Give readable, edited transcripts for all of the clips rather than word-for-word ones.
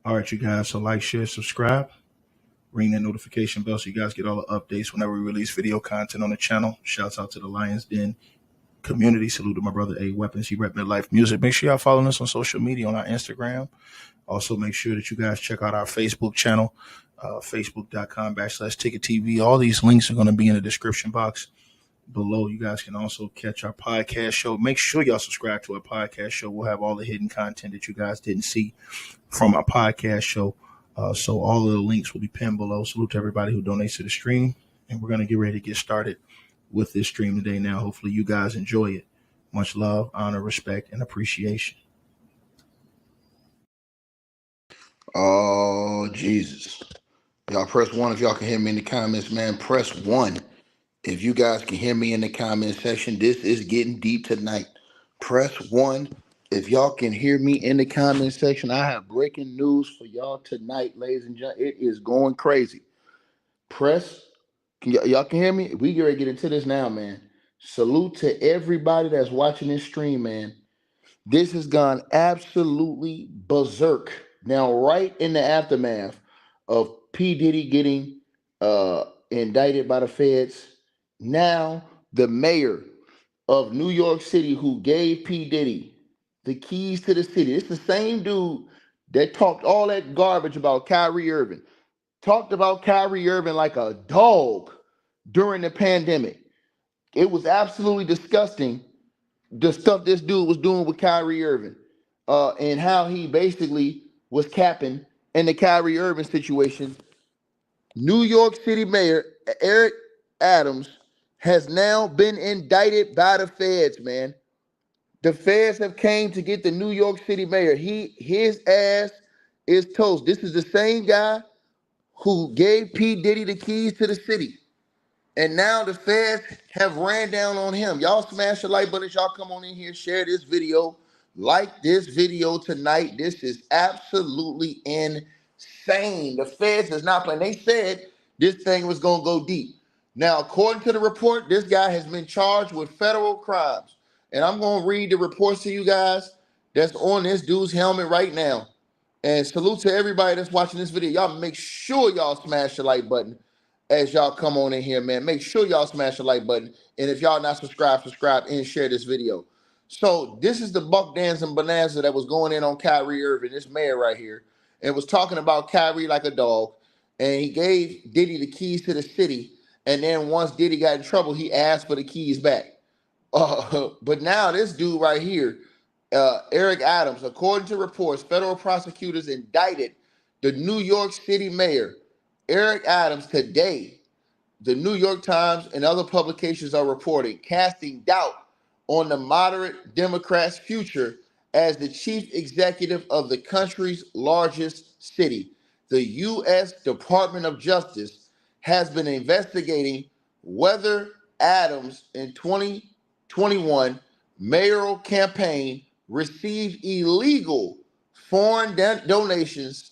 All right, you guys. So like, share, subscribe, ring that notification bell so you guys get all the updates whenever we release video content on the channel. Shouts out to the Lions Den community. Salute to my brother A Weapons. He rep Midlife Music. Make sure y'all following us on social media on our Instagram. Also, make sure that you guys check out our Facebook channel, facebook.com/Ticket TV. All these links are going to be in the description box below. You guys can also catch our podcast show. Make sure y'all subscribe to our podcast show. We'll have all the hidden content that you guys didn't see from our podcast show. So all of the links will be pinned below. Salute to everybody who donates to the stream. And we're going to get ready to get started with this stream today now. Hopefully you guys enjoy it. Much love, honor, respect, and appreciation. Oh, Jesus. Y'all press 1 if y'all can hear me in the comments, man. Press 1 if you guys can hear me in the comment section. This is getting deep tonight. Press 1 if y'all can hear me in the comment section. I have breaking news for y'all tonight, ladies and gentlemen. It is going crazy. Press, y'all can hear me? We get ready to get into this now, man. Salute to everybody that's watching this stream, man. This has gone absolutely berserk. Now, right in the aftermath of P. Diddy getting indicted by the feds, now the mayor of New York City who gave P. Diddy the keys to the city. It's the same dude that talked all that garbage about Kyrie Irving. Talked about Kyrie Irving like a dog during the pandemic. It was absolutely disgusting, the stuff this dude was doing with Kyrie Irving, and how he basically was capping in the Kyrie Irving situation. New York City Mayor Eric Adams has now been indicted by the feds, man. The feds have came to get the New York City mayor. His ass is toast. This is the same guy who gave P. Diddy the keys to the city. And now the feds have ran down on him. Y'all smash the like button. Y'all come on in here, share this video. Like this video tonight. This is absolutely insane. The feds is not playing. They said this thing was going to go deep. Now, according to the report, this guy has been charged with federal crimes. And I'm going to read the reports to you guys that's on this dude's helmet right now. And salute to everybody that's watching this video. Y'all make sure y'all smash the like button as y'all come on in here, man. Make sure y'all smash the like button. And if y'all not subscribed, subscribe and share this video. So this is the buck dance and bonanza that was going in on Kyrie Irving, this mayor right here, and was talking about Kyrie like a dog. And he gave Diddy the keys to the city. And then once Diddy got in trouble, he asked for the keys back. But now this dude right here, Eric Adams, according to reports, federal prosecutors indicted the New York City mayor, Eric Adams, today. The New York Times and other publications are reporting, casting doubt on the moderate Democrats' future as the chief executive of the country's largest city. The U.S. Department of Justice has been investigating whether Adams in 2021 mayoral campaign received illegal foreign donations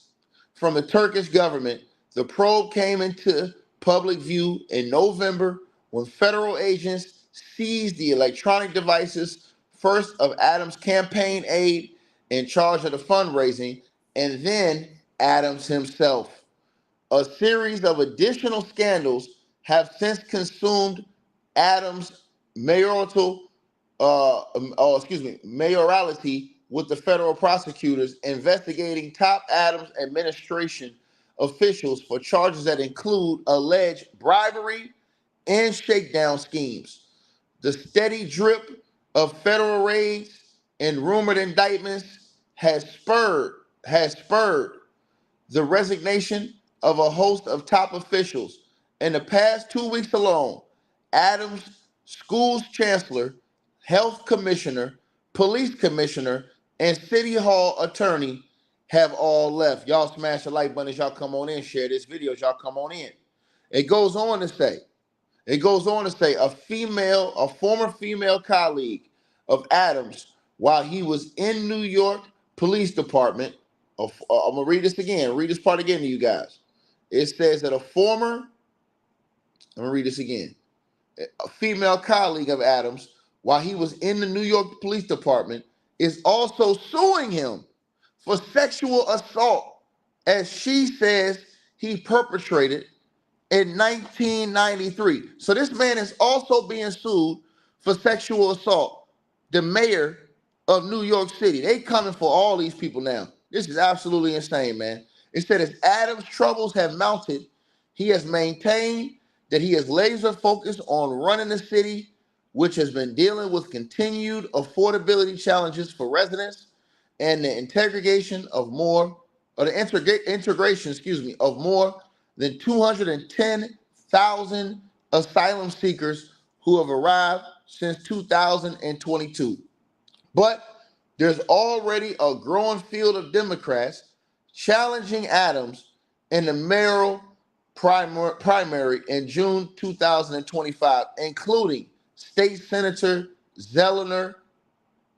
from the Turkish government. The probe came into public view in November when federal agents seized the electronic devices, first of Adams' campaign aide in charge of the fundraising, and then Adams himself. A series of additional scandals have since consumed Adams' mayoralty, with the federal prosecutors investigating top Adams administration officials for charges that include alleged bribery and shakedown schemes. The steady drip of federal raids and rumored indictments has spurred the resignation of a host of top officials. In the past 2 weeks alone, Adams' school's chancellor, health commissioner, police commissioner, and city hall attorney have all left. Y'all smash the like button as y'all come on in, share this video as y'all come on in. It goes on to say, a former female colleague of Adams, while he was in New York Police Department, I'm gonna read this again. Read this part again to you guys. It says that I'm gonna read this again. A female colleague of Adams, while he was in the New York Police Department, is also suing him for sexual assault as she says he perpetrated in 1993. So this man is also being sued for sexual assault. The mayor of New York City. They coming for all these people now. This is absolutely insane, man. It said as Adams' troubles have mounted, he has maintained that he is laser focused on running the city, which has been dealing with continued affordability challenges for residents and the integration of more, or the integration, of more than 210,000 asylum seekers who have arrived since 2022. But there's already a growing field of Democrats challenging Adams in the mayoral primary in June 2025, including State Senator Zeliner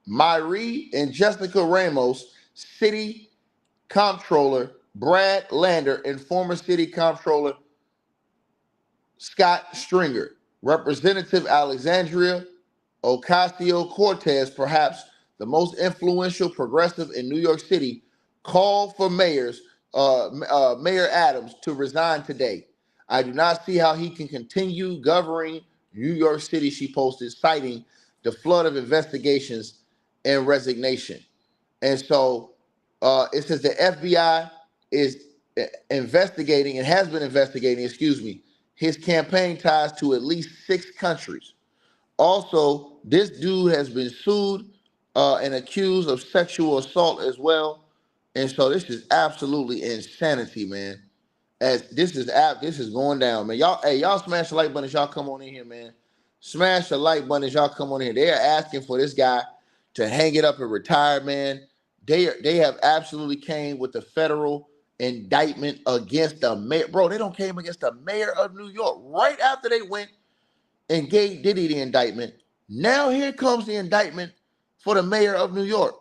Myrie and Jessica Ramos, City Comptroller Brad Lander, and former City Comptroller Scott Stringer, Representative Alexandria Ocasio-Cortez, perhaps the most influential progressive in New York City, called for Mayor Adams to resign today. I do not see how he can continue governing New York City, she posted, citing the flood of investigations and resignation. And so it says the FBI is investigating and has been investigating, his campaign ties to at least 6 countries. Also, this dude has been sued and accused of sexual assault as well. And so this is absolutely insanity, man. As this is going down, man. Y'all smash the like button as y'all come on in here, man. Smash the like button as y'all come on in here. They are asking for this guy to hang it up and retire, man. They have absolutely came with the federal indictment against the mayor. Bro, they don't came against the mayor of New York right after they went and gave Diddy the indictment. Now here comes the indictment for the mayor of New York.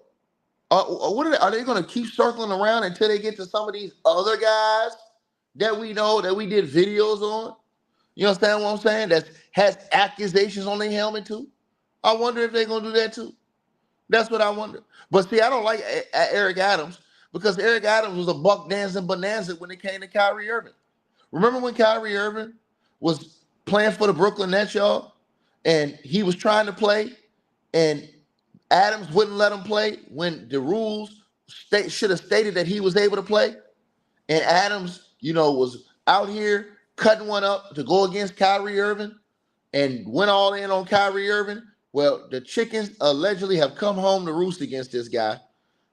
What are they going to keep circling around until they get to some of these other guys that we know that we did videos on? You understand what I'm saying? That has accusations on their helmet too. I wonder if they're going to do that too. That's what I wonder. But see, I don't like Eric Adams because Eric Adams was a buck dancing bonanza when it came to Kyrie Irving. Remember when Kyrie Irving was playing for the Brooklyn Nets, y'all, and he was trying to play, and Adams wouldn't let him play when the rules should have stated that he was able to play, and Adams, was out here cutting one up to go against Kyrie Irving and went all in on Kyrie Irving. Well, the chickens allegedly have come home to roost against this guy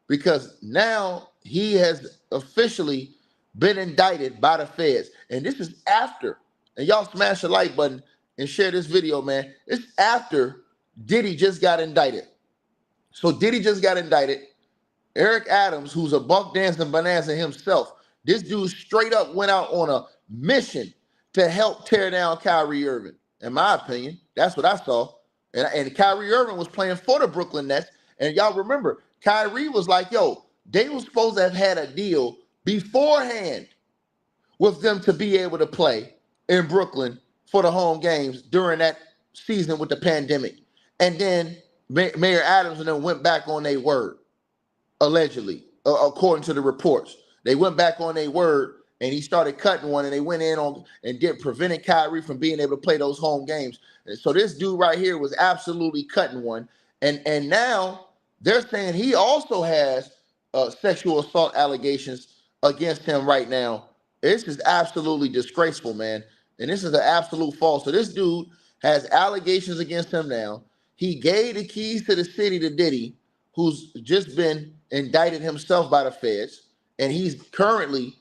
because now he has officially been indicted by the feds. And this is after, and y'all smash the like button and share this video, man. It's after Diddy just got indicted. So Diddy just got indicted. Eric Adams, who's a buck dancing bonanza himself, this dude straight up went out on a mission to help tear down Kyrie Irving. In my opinion, that's what I saw. And Kyrie Irving was playing for the Brooklyn Nets. And y'all remember, Kyrie was like, yo, they were supposed to have had a deal beforehand with them to be able to play in Brooklyn for the home games during that season with the pandemic. And then Mayor Adams and them went back on their word, allegedly, according to the reports. They went back on their word, and he started cutting one, and they went in on and prevented Kyrie from being able to play those home games. And so this dude right here was absolutely cutting one. And now they're saying he also has sexual assault allegations against him right now. This is absolutely disgraceful, man. And this is an absolute false. So this dude has allegations against him now. He gave the keys to the city to Diddy, who's just been indicted himself by the feds. And he's currently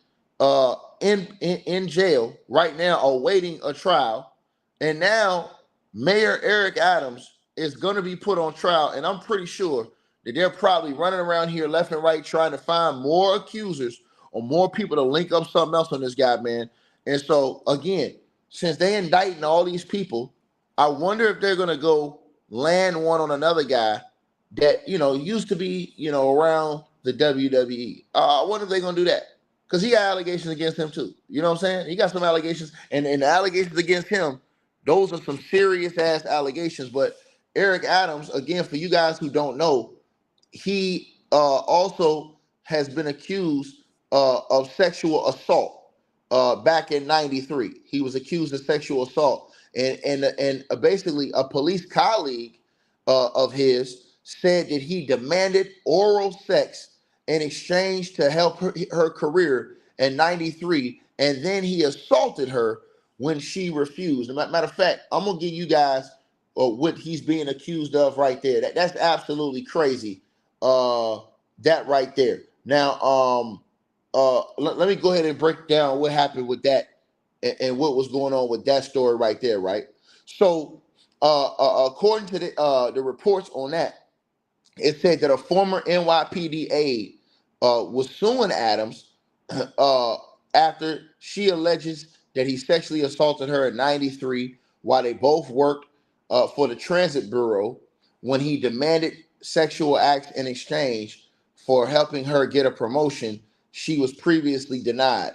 in jail right now awaiting a trial. And now Mayor Eric Adams is going to be put on trial. And I'm pretty sure that they're probably running around here left and right trying to find more accusers or more people to link up something else on this guy, man. And so, again, since they indicting all these people, I wonder if they're going to go land one on another guy that, used to be, around the WWE. I wonder if they're going to do that. Because he got allegations against him, too. You know what I'm saying? He got some allegations. And the allegations against him, those are some serious-ass allegations. But Eric Adams, again, for you guys who don't know, he also has been accused of sexual assault back in '93. He was accused of sexual assault, and basically a police colleague of his said that he demanded oral sex in exchange to help her career in '93, and then he assaulted her when she refused. Matter of fact, I'm gonna give you guys what he's being accused of right there. That's absolutely crazy. That right there. Now, let me go ahead and break down what happened with that and what was going on with that story right there, right? So, according to the reports on that, it said that a former NYPD aide was suing Adams uh, after she alleges that he sexually assaulted her in '93 while they both worked for the Transit Bureau when he demanded sexual acts in exchange for helping her get a promotion she was previously denied.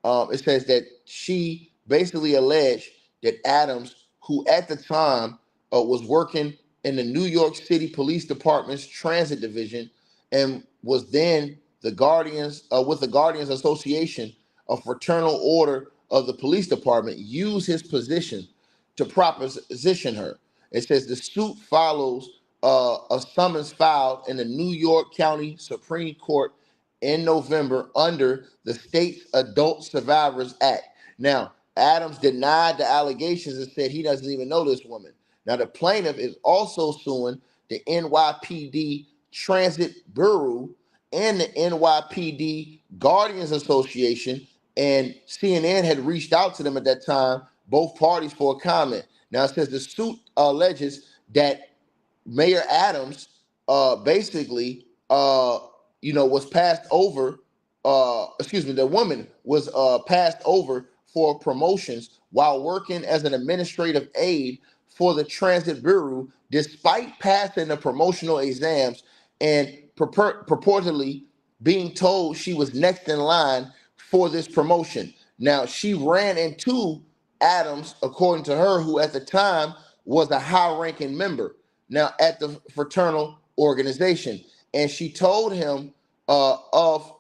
It says that she basically alleged that Adams, who at the time was working in the New York City Police Department's Transit Division and was then the Guardians with the Guardians Association, a fraternal order of the police department, used his position to proposition her. It says the suit follows a summons filed in the New York County Supreme Court in November under the state's Adult Survivors Act. Now, Adams denied the allegations and said he doesn't even know this woman. Now, the plaintiff is also suing the NYPD Transit Bureau and the NYPD Guardians Association, and CNN had reached out to them at that time, both parties, for a comment. Now, it says the suit alleges that Mayor Adams basically was passed over. The woman was passed over for promotions while working as an administrative aide for the Transit Bureau, despite passing the promotional exams and purportedly being told she was next in line for this promotion. Now, she ran into Adams, according to her, who at the time was a high-ranking member now at the fraternal organization, and she told him of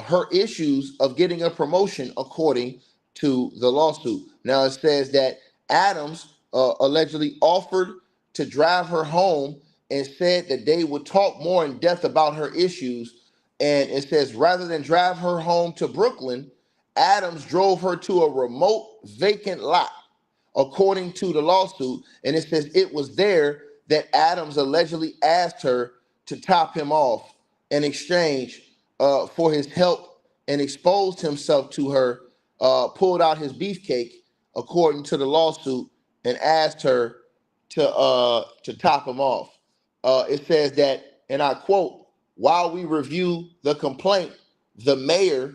her issues of getting a promotion, according to the lawsuit. Now, it says that Adams allegedly offered to drive her home and said that they would talk more in depth about her issues. And it says rather than drive her home to Brooklyn, Adams drove her to a remote vacant lot, according to the lawsuit. And it says it was there that Adams allegedly asked her to top him off in exchange for his help, and exposed himself to her, pulled out his beefcake, according to the lawsuit, and asked her to top him off. It says that, and I quote, while we review the complaint, the mayor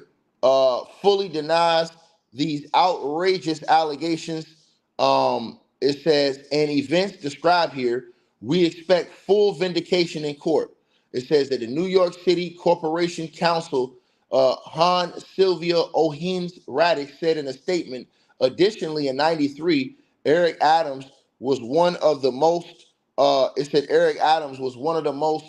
fully denies these outrageous allegations. It says, in events described here, we expect full vindication in court. It says that the New York City Corporation Counsel, Han Sylvia O'Hines Raddick, said in a statement, additionally, in '93, Eric Adams was one of the most, it said Eric Adams was one of the most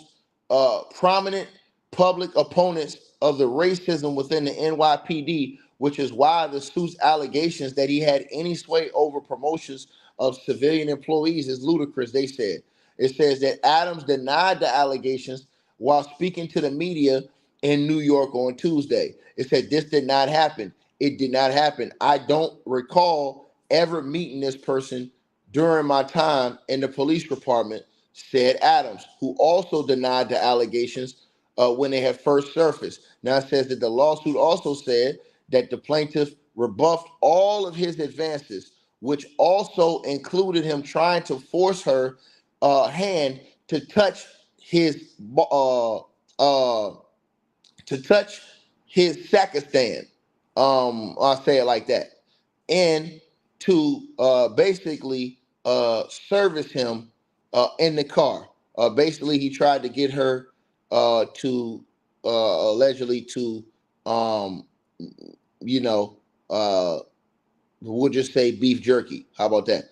prominent public opponents of the racism within the NYPD, which is why the suit's allegations that he had any sway over promotions of civilian employees is ludicrous, they said. It says that Adams denied the allegations while speaking to the media in New York on Tuesday. It said this did not happen. It did not happen. I don't recall ever meeting this person during my time in the police department, said Adams, who also denied the allegations when they had first surfaced. Now, it says that the lawsuit also said that the plaintiff rebuffed all of his advances, which also included him trying to force her hand to touch his Sakistan. I'll say it like that, and to basically service him in the car. Basically, he tried to get her to allegedly to, um, you know, uh, we'll just say beef jerky. How about that?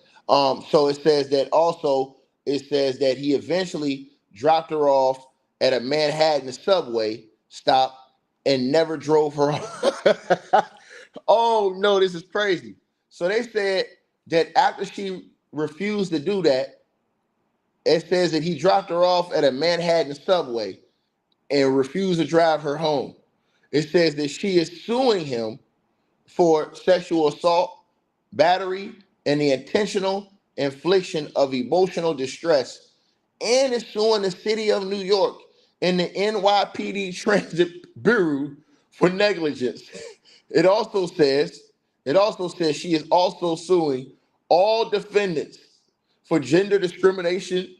So it says that also, it says that he eventually dropped her off at a Manhattan subway stop, and never drove her home. Oh no, this is crazy. So they said that after she refused to do that, it says that he dropped her off at a Manhattan subway and refused to drive her home. It says that she is suing him for sexual assault, battery, and the intentional infliction of emotional distress, and is suing the city of New York and the NYPD Transit Bureau for negligence. It also says, she is also suing all defendants for gender discrimination,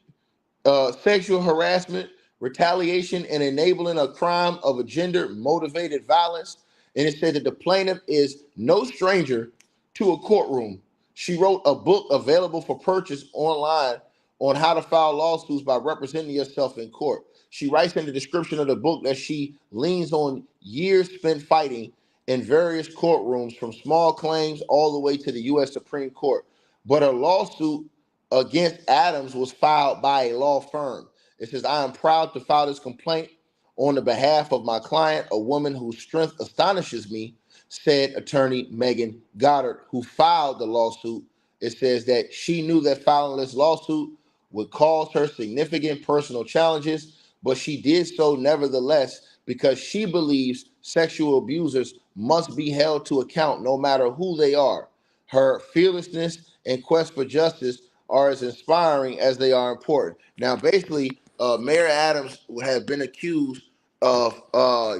sexual harassment, retaliation, and enabling a crime of a gender-motivated violence. And it said that the plaintiff is no stranger to a courtroom. She wrote a book available for purchase online on how to file lawsuits by representing yourself in court. She writes in the description of the book that she leans on years spent fighting in various courtrooms, from small claims all the way to the U.S. Supreme Court. But her lawsuit against Adams was filed by a law firm. It says, I am proud to file this complaint on the behalf of my client, a woman whose strength astonishes me, said attorney Megan Goddard, who filed the lawsuit. It says that she knew that filing this lawsuit would cause her significant personal challenges, but she did so nevertheless because she believes sexual abusers must be held to account no matter who they are. Her fearlessness and quest for justice are as inspiring as they are important. Now, basically, Mayor Adams has been accused of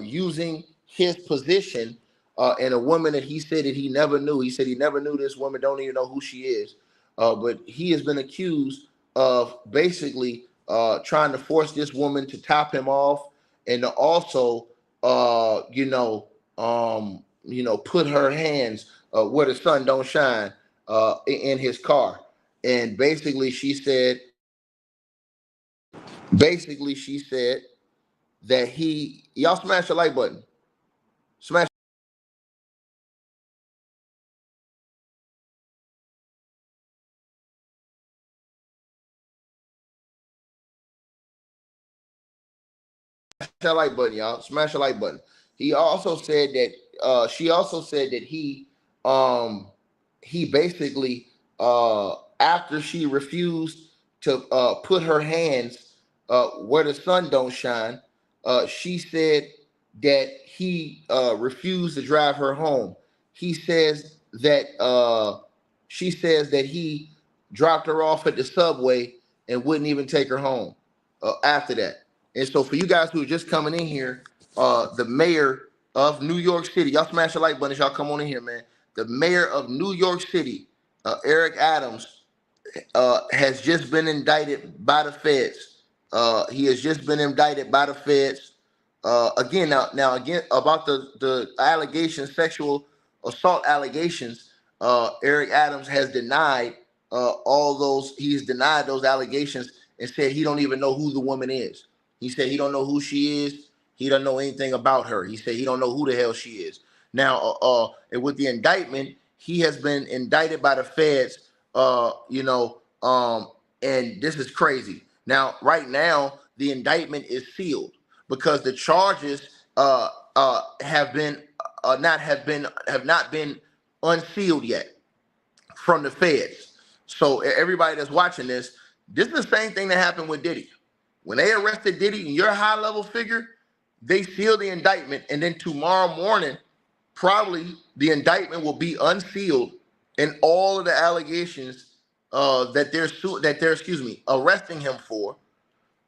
using his position and a woman that he said that he never knew. He said he never knew this woman, don't even know who she is. But he has been accused of basically trying to force this woman to top him off and to also, put her hands where the sun don't shine in his car. And basically she said that y'all smash the like button. Smash that like button, y'all. Smash the like button. He also said that she also said that he basically after she refused to put her hands where the sun don't shine, she said that he refused to drive her home. He says that she says that he dropped her off at the subway and wouldn't even take her home after that. And so for you guys who are just coming in here, the mayor of New York City, y'all smash the like button as y'all come on in here, man. The mayor of New York City, Eric Adams, has just been indicted by the feds. He has just been indicted by the feds. Again, again about the allegations, sexual assault allegations. Eric Adams has denied all those. He's denied those allegations and said he don't even know who the woman is. He said he don't know who she is. He don't know anything about her. He said he don't know who the hell she is. Now, and with the indictment, he has been indicted by the feds. And this is crazy. Now, right now, the indictment is sealed because the charges have not been unsealed yet from the feds. So everybody that's watching this is the same thing that happened with Diddy. When they arrested Diddy and you're a high level figure, they seal the indictment, and then tomorrow morning, probably the indictment will be unsealed, and all of the allegations that they're arresting him for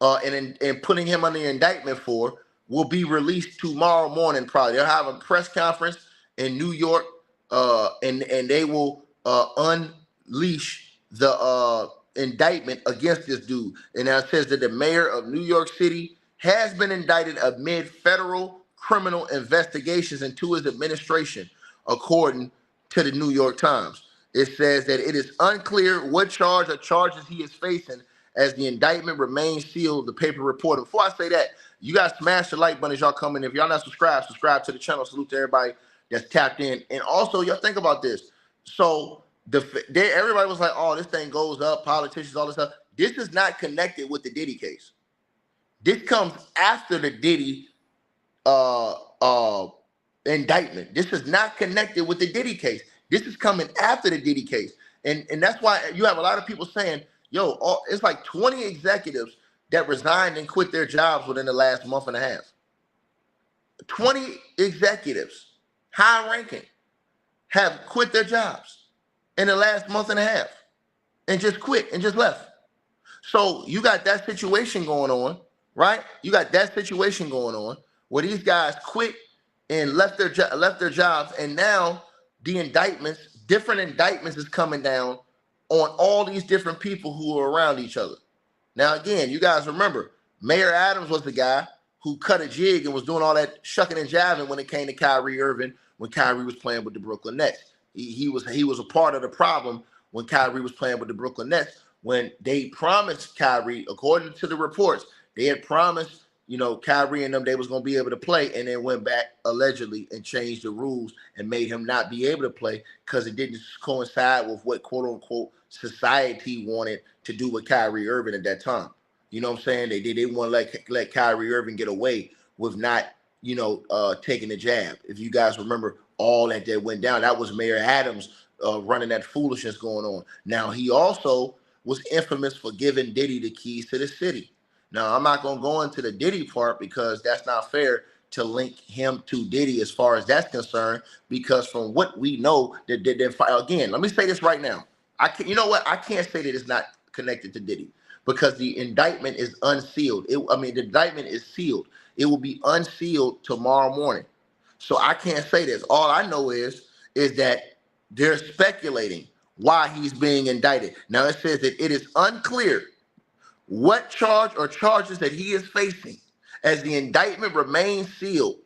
and putting him under indictment for will be released tomorrow morning. Probably they'll have a press conference in New York, and they will unleash the indictment against this dude. And now it says that the mayor of New York City has been indicted amid federal criminal investigations into his administration, according to the New York Times. It says that it is unclear what charge or charges he is facing as the indictment remains sealed, the paper reported. Before I say that, you guys smash the like button as y'all come in. If y'all not subscribed, subscribe to the channel. Salute to everybody that's tapped in. And also, y'all think about this. So everybody was like, oh, this thing goes up, politicians, all this stuff. This is not connected with the Diddy case. This comes after the Diddy indictment. This is not connected with the Diddy case. This is coming after the Diddy case. And that's why you have a lot of people saying, yo, it's like 20 executives that resigned and quit their jobs within the last month and a half. 20 executives, high ranking, have quit their jobs in the last month and a half and just quit and just left. So you got that situation going on, right? You got that situation going on where these guys quit and left their jobs, and now different indictments is coming down on all these different people who are around each other. Now, again, you guys remember, Mayor Adams was the guy who cut a jig and was doing all that shucking and jiving when it came to Kyrie Irving when Kyrie was playing with the Brooklyn Nets. He was a part of the problem when Kyrie was playing with the Brooklyn Nets, when they promised Kyrie, according to the reports, they had promised, Kyrie and them, they was going to be able to play, and then went back allegedly and changed the rules and made him not be able to play because it didn't coincide with what quote unquote society wanted to do with Kyrie Irving at that time. You know what I'm saying? They didn't want to let Kyrie Irving get away with not, taking the jab. If you guys remember all that went down, that was Mayor Adams running that foolishness going on. Now, he also was infamous for giving Diddy the keys to the city. Now, I'm not going to go into the Diddy part because that's not fair to link him to Diddy as far as that's concerned, because from what we know, again, let me say this right now. I can't say that it's not connected to Diddy because the indictment is unsealed. The indictment is sealed. It will be unsealed tomorrow morning. So I can't say this. All I know is that they're speculating why he's being indicted. Now, it says that it is unclear what charge or charges that he is facing as the indictment remains sealed.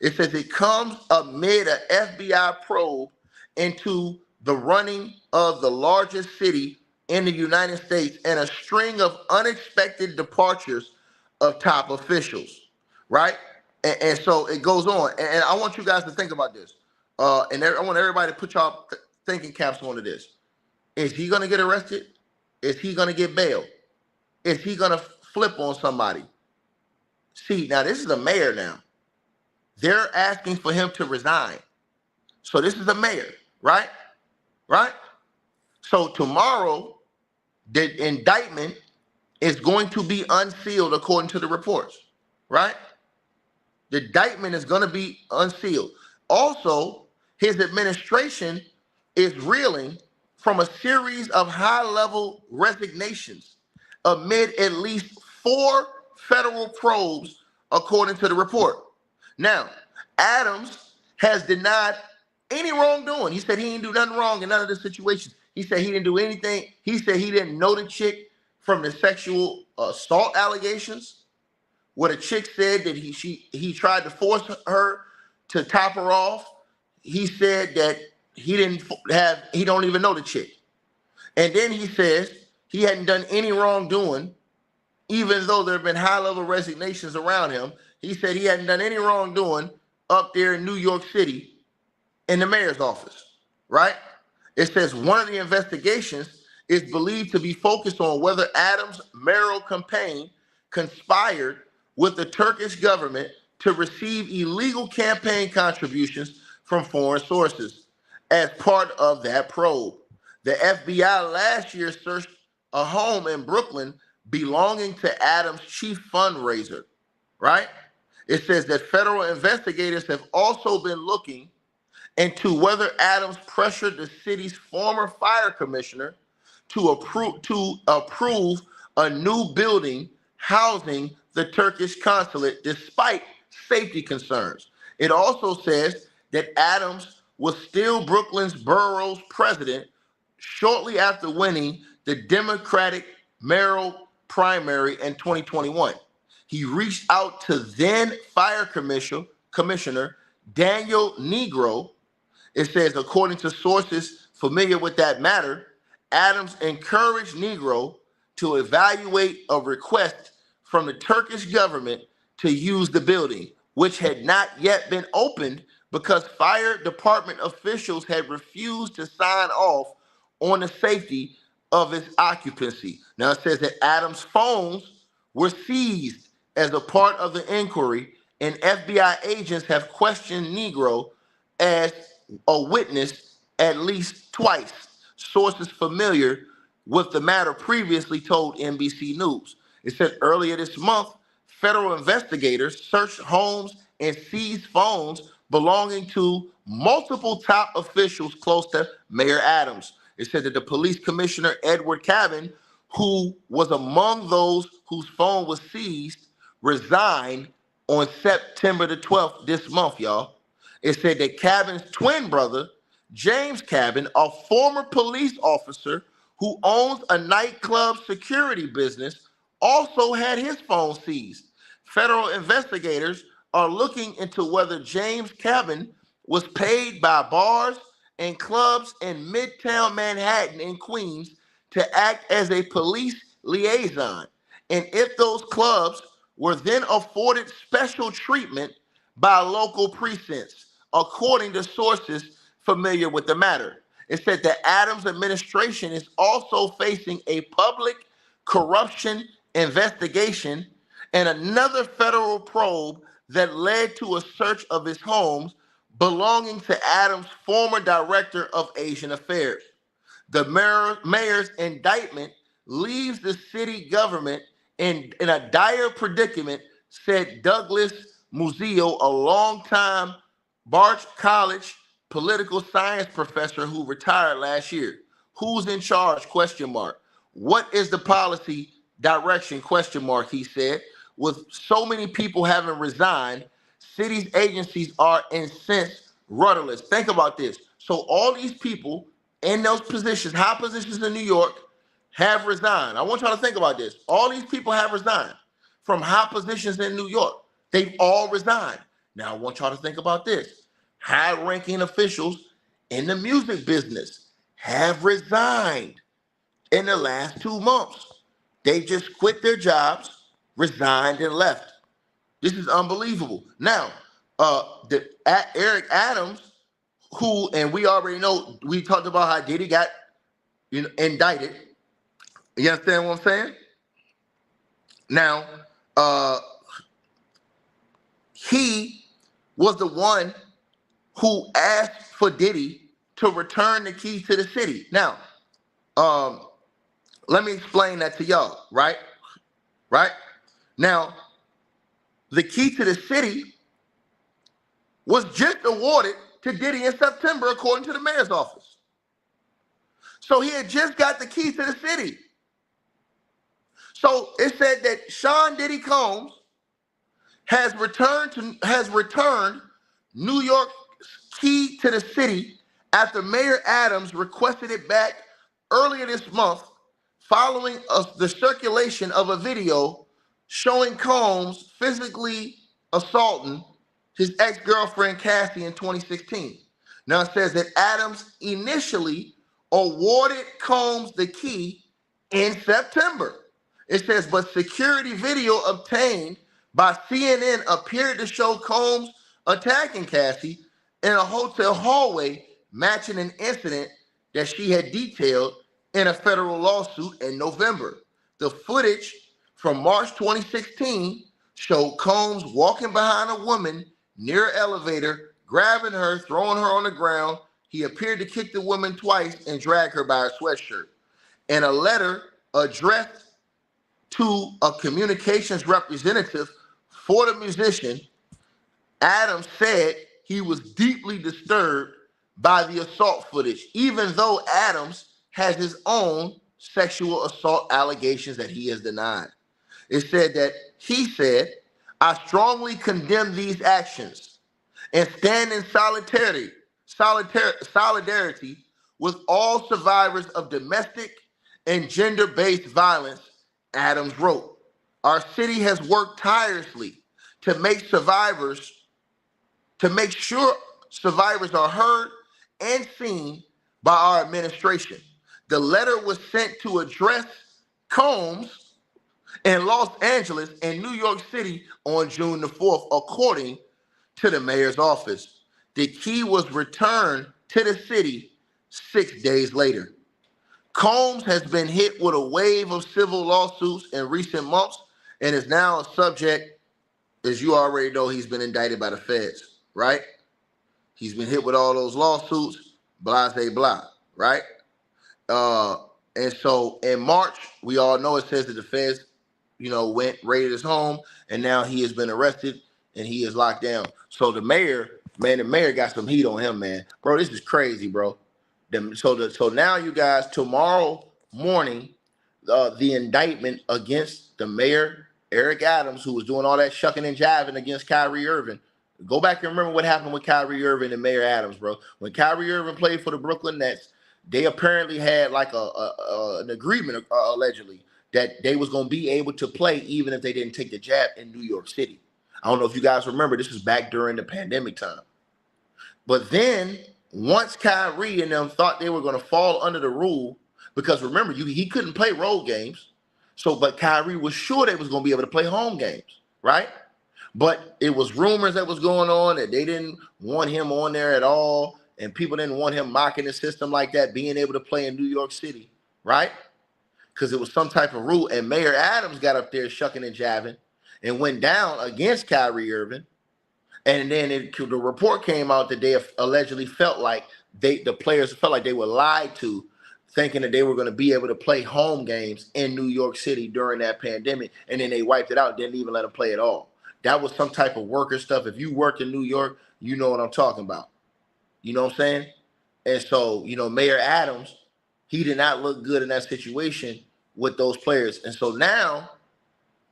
It says it comes amid an FBI probe into the running of the largest city in the United States and a string of unexpected departures of top officials, right? And so it goes on. And I want you guys to think about this. And I want everybody to put y'all thinking caps onto this. Is he going to get arrested? Is he going to get bailed? Is he going to flip on somebody? See, now this is a mayor now. They're asking for him to resign. So this is a mayor, right? Right? So tomorrow, the indictment is going to be unsealed according to the reports, right? The indictment is going to be unsealed. Also, his administration is reeling from a series of high-level resignations amid at least 4 federal probes, according to the report. Now, Adams has denied any wrongdoing. He said he didn't do nothing wrong in none of the situations. He said he didn't do anything. He said he didn't know the chick from the sexual assault allegations, where the chick said that he tried to force her to top her off. He said that he don't even know the chick. And then he says he hadn't done any wrongdoing, even though there have been high-level resignations around him. He said he hadn't done any wrongdoing up there in New York City in the mayor's office, right? It says one of the investigations is believed to be focused on whether Adams' mayoral campaign conspired with the Turkish government to receive illegal campaign contributions from foreign sources as part of that probe. The FBI last year searched a home in Brooklyn belonging to Adams' chief fundraiser, right? It says that federal investigators have also been looking into whether Adams pressured the city's former fire commissioner to approve a new building housing the Turkish consulate despite safety concerns. It also says that Adams was still Brooklyn's borough's president shortly after winning the Democratic mayoral primary in 2021. He reached out to then fire commissioner Daniel Negro. It says, according to sources familiar with that matter, Adams encouraged Negro to evaluate a request from the Turkish government to use the building, which had not yet been opened because fire department officials had refused to sign off on the safety of its occupancy. Now it says that Adams' phones were seized as a part of the inquiry, and FBI agents have questioned Negro as a witness at least twice. Sources familiar with the matter previously told NBC News. It said earlier this month, federal investigators searched homes and seized phones belonging to multiple top officials close to Mayor Adams. It said that the police commissioner, Edward Cabin, who was among those whose phone was seized, resigned on September the 12th this month, y'all. It said that Cabin's twin brother, James Cabin, a former police officer who owns a nightclub security business, also had his phone seized. Federal investigators are looking into whether James Cabin was paid by bars and clubs in Midtown Manhattan and Queens to act as a police liaison, and if those clubs were then afforded special treatment by local precincts, according to sources familiar with the matter. It said that Adams' administration is also facing a public corruption investigation and another federal probe that led to a search of his homes belonging to Adams' former director of Asian Affairs. The mayor's indictment leaves the city government in a dire predicament, said Douglas Muzio, a longtime Barch College political science professor who retired last year. Who's in charge? Question mark. What is the policy direction? Question mark, he said. With so many people having resigned, cities' agencies are incensed, rudderless. Think about this. So all these people in those positions, high positions in New York, have resigned. I want y'all to think about this. All these people have resigned from high positions in New York. They've all resigned. Now I want y'all to think about this. High-ranking officials in the music business have resigned in the last 2 months. They just quit their jobs, resigned, and left. This is unbelievable. Now, Eric Adams, who, and we already know, we talked about how Diddy got indicted. You understand what I'm saying? Now, he was the one who asked for Diddy to return the key to the city. Now, let me explain that to y'all, right? Right? Now, the key to the city was just awarded to Diddy in September, according to the mayor's office. So he had just got the key to the city. So it said that Sean Diddy Combs has returned New York's key to the city after Mayor Adams requested it back earlier this month, following the circulation of a video showing Combs physically assaulting his ex-girlfriend Cassie in 2016. Now it says that Adams initially awarded Combs the key in September. It says, but security video obtained by CNN appeared to show Combs attacking Cassie in a hotel hallway, matching an incident that she had detailed in a federal lawsuit in November. The footage from March 2016 showed Combs walking behind a woman near an elevator, grabbing her, throwing her on the ground. He appeared to kick the woman twice and drag her by her sweatshirt. In a letter addressed to a communications representative for the musician, Adams said he was deeply disturbed by the assault footage, even though Adams has his own sexual assault allegations that he has denied. It said that he said, I strongly condemn these actions and stand in solidarity with all survivors of domestic and gender-based violence, Adams wrote. Our city has worked tirelessly to make sure survivors are heard and seen by our administration. The letter was sent to address Combs in Los Angeles and New York City on June the 4th, according to the mayor's office. The key was returned to the city 6 days later. Combs has been hit with a wave of civil lawsuits in recent months and is now a subject as you already know, he's been indicted by the feds, right? He's been hit with all those lawsuits, blah, blah, blah, right? Uh, and so in March, we all know it says that the feds, went raided his home, and now he has been arrested and he is locked down. So the mayor got some heat on him, man. Bro, this is crazy, bro. So now you guys, tomorrow morning, the indictment against the mayor, Eric Adams, who was doing all that shucking and jiving against Kyrie Irving. Go back and remember what happened with Kyrie Irving and Mayor Adams, bro. When Kyrie Irving played for the Brooklyn Nets, they apparently had like an agreement, allegedly, that they was going to be able to play even if they didn't take the jab in New York City. I don't know if you guys remember, this was back during the pandemic time. But then once Kyrie and them thought they were going to fall under the rule, because remember, he couldn't play road games. But Kyrie was sure they was going to be able to play home games, right? But it was rumors that was going on that they didn't want him on there at all, and people didn't want him mocking the system like that, being able to play in New York City, right? Because it was some type of rule. And Mayor Adams got up there shucking and jiving and went down against Kyrie Irving. And then the report came out that they allegedly felt like the players felt like they were lied to, thinking that they were going to be able to play home games in New York City during that pandemic. And then they wiped it out, didn't even let them play at all. That was some type of worker stuff. If you worked in New York, you know what I'm talking about. You know what I'm saying? And so, Mayor Adams, he did not look good in that situation with those players. And so now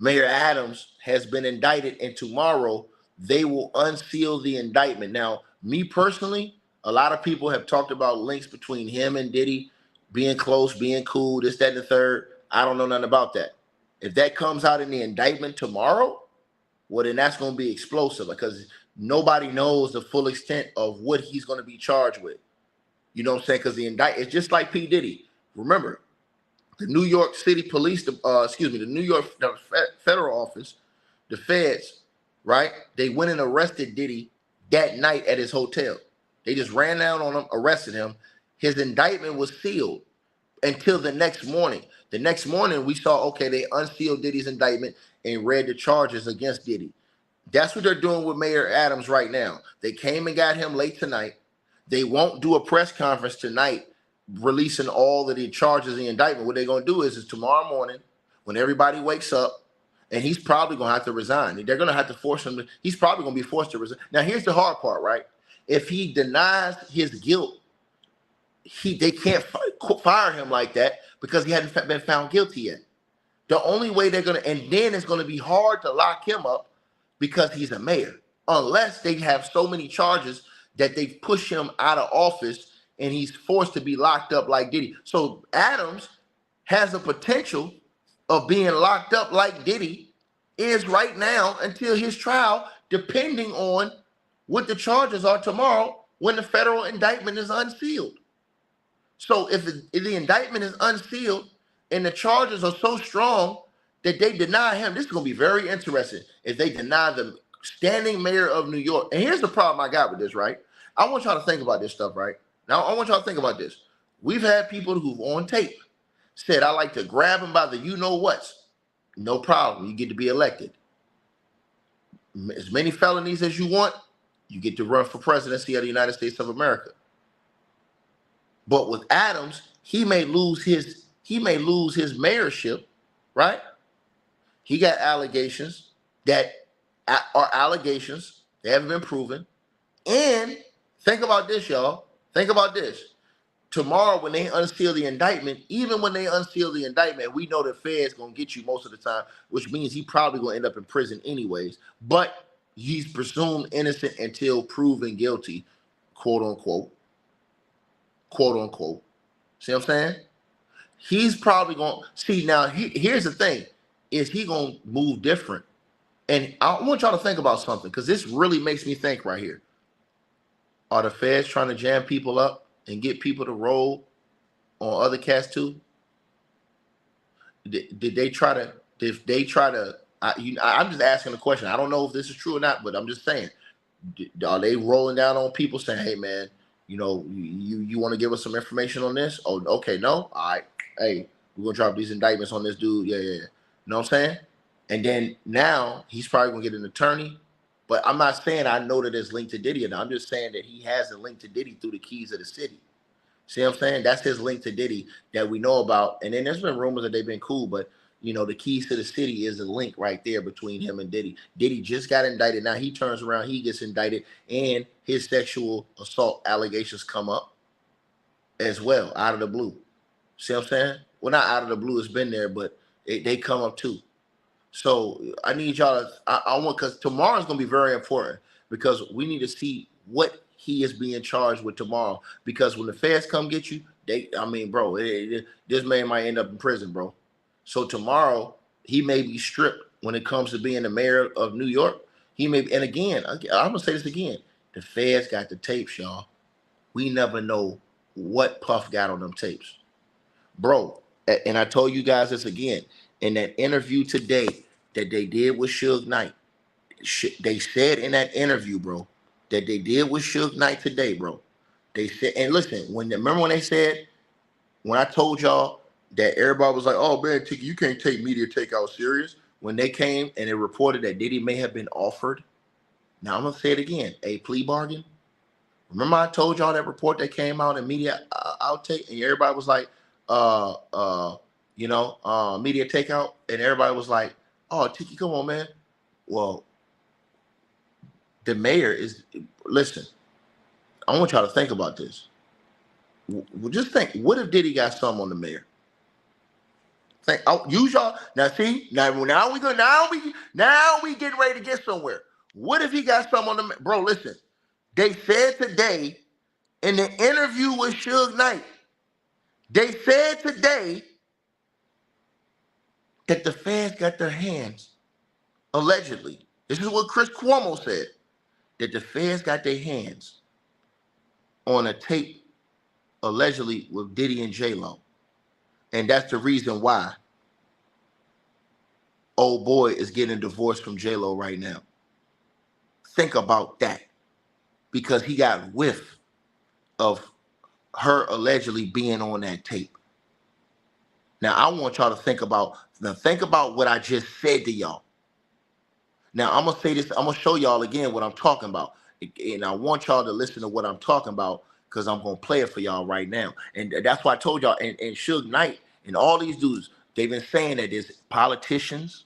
Mayor Adams has been indicted, and tomorrow they will unseal the indictment. Now, me personally, a lot of people have talked about links between him and Diddy being close, being cool, this, that, and the third. I don't know nothing about that. If that comes out in the indictment tomorrow, well, then that's going to be explosive, because nobody knows the full extent of what he's going to be charged with. You know what I'm saying? Because the indictment, it's just like P. Diddy. Remember, the New York City Police, the New York Federal Office, the feds, right? They went and arrested Diddy that night at his hotel. They just ran down on him, arrested him. His indictment was sealed until the next morning. The next morning, we saw, okay, they unsealed Diddy's indictment and read the charges against Diddy. That's what they're doing with Mayor Adams right now. They came and got him late tonight. They won't do a press conference tonight releasing all of the charges in the indictment. What they're going to do is tomorrow morning, when everybody wakes up, and he's probably going to have to resign. They're going to have to force him. He's probably going to be forced to resign. Now, here's the hard part, right? If he denies his guilt, they can't fire him like that because he hadn't been found guilty yet. The only way they're going to, and then it's going to be hard to lock him up because he's a mayor, unless they have so many charges that they push him out of office and he's forced to be locked up like Diddy. So Adams has the potential of being locked up like Diddy is right now until his trial, depending on what the charges are tomorrow when the federal indictment is unsealed. So if the indictment is unsealed and the charges are so strong that they deny him, this is going to be very interesting if they deny the standing mayor of New York. And here's the problem I got with this, right? I want y'all to think about this stuff, right? Now, I want y'all to think about this. We've had people who've on tape said, I like to grab him by the you-know-whats. No problem. You get to be elected. As many felonies as you want, you get to run for presidency of the United States of America. But with Adams, he may lose his mayorship, right? He got allegations that are allegations. They haven't been proven. And think about this, y'all. Think about this. Tomorrow, when they unseal the indictment, even when they unseal the indictment, we know the Fed's going to get you most of the time, which means he probably going to end up in prison anyways. But he's presumed innocent until proven guilty, quote unquote. Quote unquote. See what I'm saying? He's probably going to see now. Here's the thing: is he going to move different? And I want y'all to think about something, because this really makes me think right here. Are the feds trying to jam people up and get people to roll on other cats too? Did they try to? If they try to, I'm just asking a question. I don't know if this is true or not, but I'm just saying. Are they rolling down on people saying, "Hey, man, you want to give us some information on this?" Oh, okay, no, all right. Hey, we're gonna drop these indictments on this dude. Yeah. You know what I'm saying? And then now he's probably gonna get an attorney. But I'm not saying I know that it's linked to Diddy, and I'm just saying that he has a link to Diddy through the keys of the city. See what I'm saying? That's his link to Diddy that we know about. And then there's been rumors that they've been cool, but you know, the keys to the city is a link right there between him and Diddy. Diddy just got indicted. Now he turns around, he gets indicted, and his sexual assault allegations come up as well out of the blue. See what I'm saying? Well, not out of the blue, it's been there, but they come up too. So I need y'all to, I want, because tomorrow is going to be very important because we need to see what he is being charged with tomorrow. Because when the feds come get you, bro, this man might end up in prison, bro. So tomorrow he may be stripped when it comes to being the mayor of New York. He may, and again, I'm going to say this again. The feds got the tapes, y'all. We never know what Puff got on them tapes. Bro, and I told you guys this again, in that interview today that they did with Suge Knight, they said in that interview, bro, that they did with Suge Knight today, bro. They said, and listen, remember when they said, when I told y'all that everybody was like, oh man, Tiki, you can't take media takeout serious. When they came and it reported that Diddy may have been offered, now I'm gonna say it again, a plea bargain. Remember I told y'all that report that came out in media outtake, and everybody was like, media takeout, and everybody was like, oh, Tiki, come on, man. Well, the mayor is, listen, I want y'all to think about this. Just think, what if Diddy got something on the mayor? Think, use y'all, now see, now we getting ready to get somewhere. What if he got something on the mayor? Bro, listen, they said today in the interview with Suge Knight, they said today that the feds got their hands, allegedly. This is what Chris Cuomo said, that the feds got their hands on a tape, allegedly, with Diddy and J-Lo. And that's the reason why old boy is getting divorced from J-Lo right now. Think about that. Because he got whiff of her allegedly being on that tape. Now, I want y'all to think about what I just said to y'all. Now, I'm going to say this. I'm going to show y'all again what I'm talking about. And I want y'all to listen to what I'm talking about because I'm going to play it for y'all right now. And that's why I told y'all. And Suge Knight and all these dudes, they've been saying that there's politicians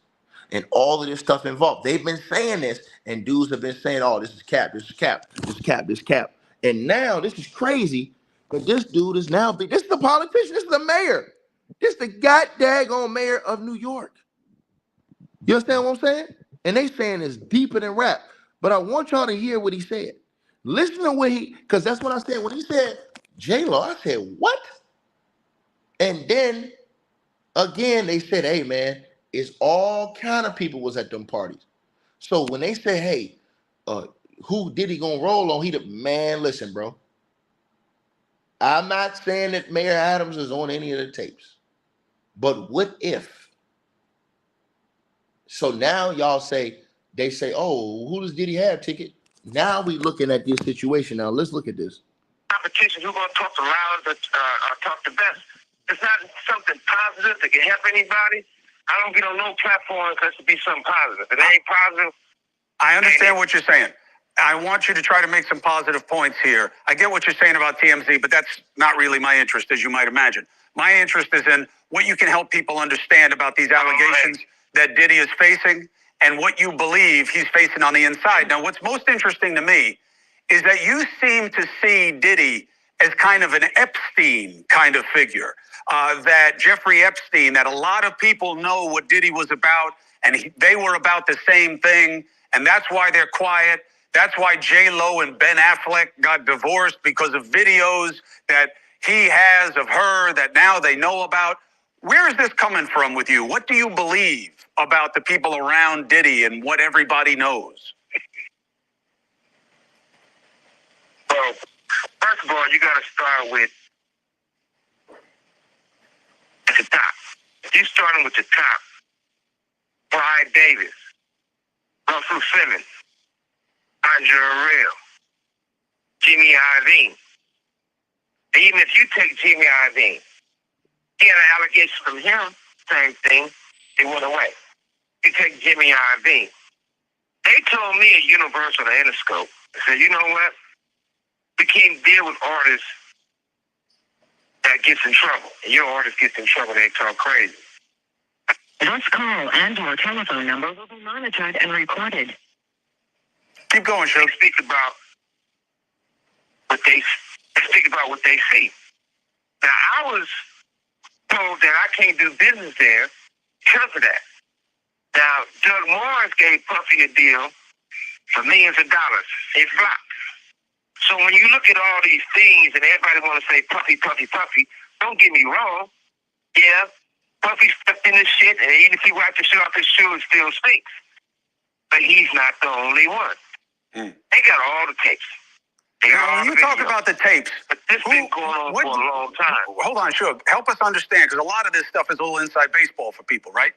and all of this stuff involved. They've been saying this, and dudes have been saying, oh, this is cap, this is cap, this is cap, this is cap. And now this is crazy, but this dude is now, this is the politician, this is the mayor. This is the goddamn mayor of New York. You understand what I'm saying? And they saying it's deeper than rap. But I want y'all to hear what he said. Listen to what because that's what I said. When he said J-Lo, I said, what? And then, again, they said, hey, man, it's all kind of people was at them parties. So when they say, hey, who Diddy gonna roll on? Man, listen, bro. I'm not saying that Mayor Adams is on any of the tapes. But what if? So now y'all they say, oh, who does Diddy have ticket? Now we looking at this situation. Now let's look at this. Competition, who's going to talk the loudest or talk the best? It's not something positive that can help anybody. I don't get on no platform unless it be something positive. If it ain't positive. I understand what you're saying. I want you to try to make some positive points here. I get what you're saying about TMZ, but that's not really my interest, as you might imagine. My interest is in what you can help people understand about these allegations that Diddy is facing and what you believe he's facing on the inside. Now, what's most interesting to me is that you seem to see Diddy as kind of an Epstein kind of figure, that Jeffrey Epstein, that a lot of people know what Diddy was about, and they were about the same thing, and that's why they're quiet. That's why J-Lo and Ben Affleck got divorced, because of videos that he has of her that now they know about. Where is this coming from with you? What do you believe about the people around Diddy and what everybody knows? Well, first of all, you got to start with at the top. If you starting with the top, Brian Davis, Russell Simmons, Andre Real, Jimmy Iovine. Even if you take Jimmy Iovine, he had an allegation from him, same thing, it went away. You take Jimmy Irving. They told me at Universal, the Interscope, they said, you know what? We can't deal with artists that gets in trouble. And your artist gets in trouble, they talk crazy. This call and your telephone number will be monitored and recorded. Keep going, Shug. They speak about what they see. Now, I was told that I can't do business there because of that. Now, Doug Morris gave Puffy a deal for millions of dollars. It flopped. So when you look at all these things and everybody want to say Puffy, Puffy, Puffy, don't get me wrong. Yeah, Puffy stepped in this shit, and even if he wiped the shit off his shoe, it still stinks. But he's not the only one. They got all the tapes. Now, when you talk about the tapes, but this been going on for a long time. Hold on, Shug. Help us understand, because a lot of this stuff is a little inside baseball for people, right?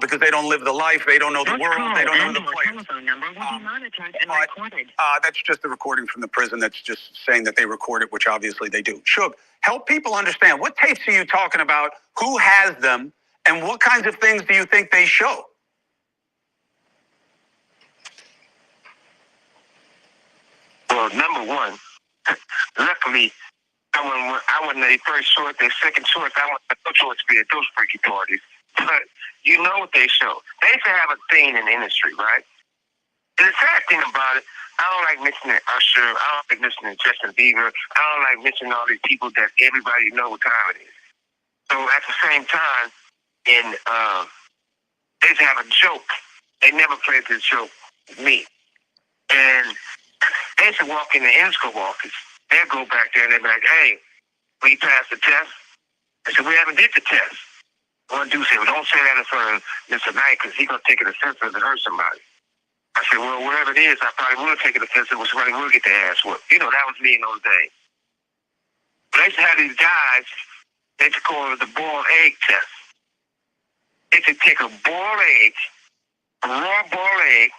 Because they don't live the life, they don't know the world, they don't know the players. Telephone number will be monitored and recorded. That's just the recording from the prison. That's just saying that they record it, which obviously they do. Shug, help people understand. What tapes are you talking about? Who has them? And what kinds of things do you think they show? Well, number one, luckily, I wasn't the first short, the second short. I wasn't no choice to be at those freaky parties. But you know what they show. They used to have a thing in the industry, right? And the sad thing about it, I don't like mentioning Usher. I don't like mentioning Justin Bieber. I don't like mentioning all these people that everybody know what time it is. So at the same time, they used to have a joke. They never played this joke with me. And they used to walk in the Interscope office. They'd go back there and they'd be like, hey, we passed the test. I said, we haven't did the test. One dude said, well, don't say that in front of Mr. Knight because he's going to take it offensive and hurt somebody. I said, well, whatever it is, I probably will take it offensive when somebody will get their ass whooped. You know, that was me in those days. But they used to have these guys, they used to call it the boiled egg test. They used to take a boiled egg, a raw boiled egg,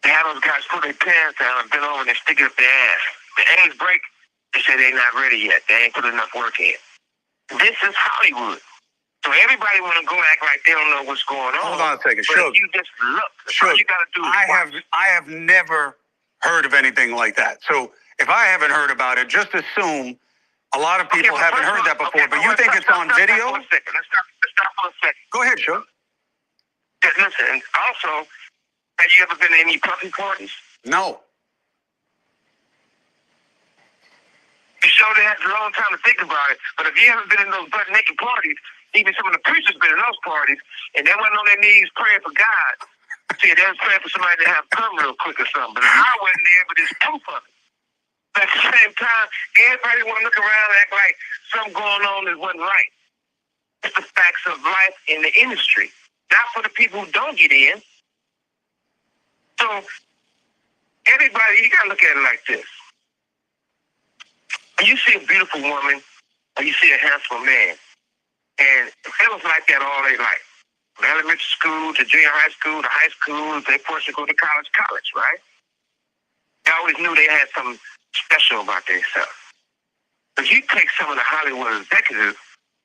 they have those guys put their pants down and bend over and they stick it up their ass. The eggs break, they say they're not ready yet. They ain't put enough work in. This is Hollywood. So everybody want to go act like they don't know what's going on. Hold on a second. But you just look. All you got to do is I have never heard of anything like that. So if I haven't heard about it, just assume a lot of people haven't heard that before. But you think it's on video? Let's stop for a second. Go ahead, Shug. Listen, and also, have you ever been to any Puffy parties? No. You sure they had a long time to think about it. But if you haven't been in those butt naked parties, even some of the preachers been in those parties, and they went on their knees praying for God. See, they was praying for somebody to have come real quick or something. But I wasn't there, but there's proof of it. But at the same time, everybody want to look around and act like something going on that wasn't right. It's the facts of life in the industry. Not for the people who don't get in. So, everybody, you got to look at it like this. When you see a beautiful woman, or you see a handsome man, and it was like that all their life. From elementary school to junior high school to high school, they forced to go to college, right? They always knew they had something special about themselves. If you take some of the Hollywood executives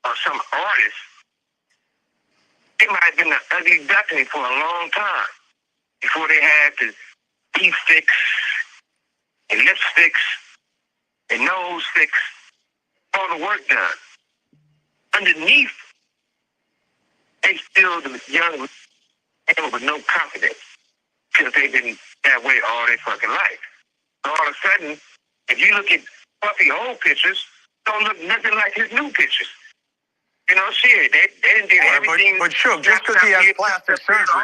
or some artists, they might have been an ugly duckling for a long time before they had the teeth fix and lips fix and nose fix, all the work done. Underneath, they still the young men with no confidence because they've been that way all their fucking life. So all of a sudden, if you look at Puffy old pictures, don't look nothing like his new pictures. You know, shit, they didn't do everything. But sure, just because he has plastic surgery,